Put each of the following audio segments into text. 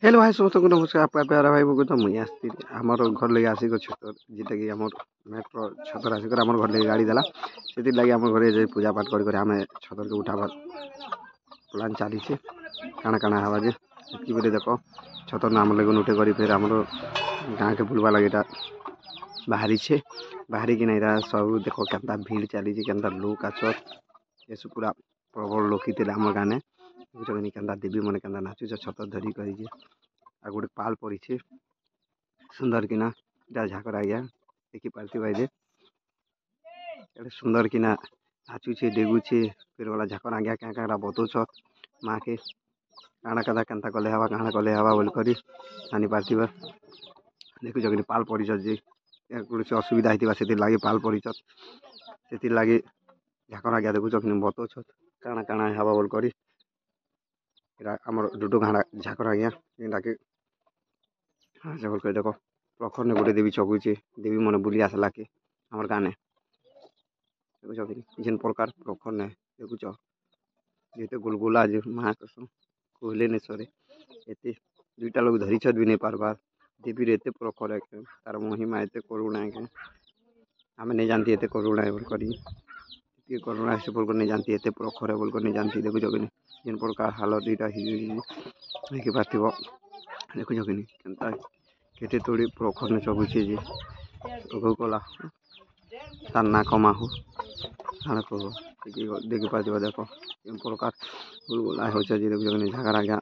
Hello भाई समस्त को नमस्कार। आपका प्यारा भाई बोलते तो मुझे आसती आमर घर लगे आसिक छतर जेटा कि आम मेट्रो छतर आसिक आम घर लगे गाड़ी देला से लगे आम घर पूजा पाठ कर आम छतर के उठाबार प्लान चली काଣା काଣା हवा जे बेले देख छतर नाम लगे उठे कर फिर आम गाँ के बुलवा लगे बाहरी छे बाहरी कि नहीं सब देख के भीड़ चली के लोक आस ये सब पूरा प्रबल लोक ही आम गाने के देवी मन के नाचुच छतर धरी कर गोटे पाल पड़ी सुंदर किना झाकर आज्ञा देखी पार्थ भाई सुंदर किना नाचुचे डेगुचे फिर वाला झाकर आज्ञा क्या क्या बतौछ माँ के काଣା कदा केन्ता कले हवा काଣା कले हवा बोल कर जानी पार्थ देखुच कि पाल पड़ी जे कौन असुविधा होता से लगे पाल पड़ी से लगे झाकर आज्ञा देखुच कि बतौछ काଣା काଣା हवा बोल कर आमर डुडू घाड़ा झाकर आज्ञा जेनटा कि बोल कर देख प्रखर ने गोटे देवी चगुचे देवी मन बुली आसला के आमर गाने देखुच कि जेन प्रकार प्रखर ने देखुच ये गुलगुला जे माँ कसम कहले ने सरे एत दुईटा लोग धरी छत भी नहीं पार्बार देवी एत प्रखर है तार महिमा एत करुणा है आम नहीं जानती एत करुणा है बोल कर करुणा से बोल कर नहीं जानती एत प्रखर है बोल कर नहीं जानती देखुच कि जेन प्रकार हालत यहाँ देखी पार्थ देखुच कि केते तोड़ी प्रखर ने चगुचे जे गला तार ना कमा हो हाँ कह देखी पार्थ देख केन प्रकार गुलगुला हो देखुच झागर आज्ञा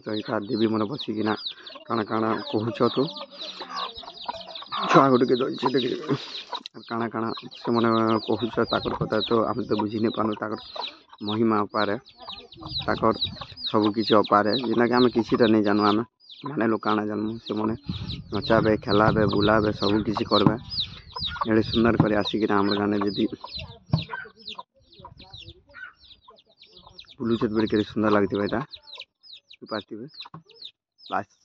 तार देवी मन बसिकिना काଣା काଣା कहूच तू छुआ गुटे देख काଣା काଣା से मैंने कहूच ताकर कथा तो आम तो बुझी नहीं पानु ताकर महिमा अपारे ताकर सब किसी अपारे जेना कि आम किसी नहीं जानू आम माने लोग काଣା जानू से मैंने नचाबे खेलाबे बुलाबे सब किसी करबे ये सुंदर कर आसिक आम गाने जी बुलुचत बेल के सुंदर लगती है पार्थ बस।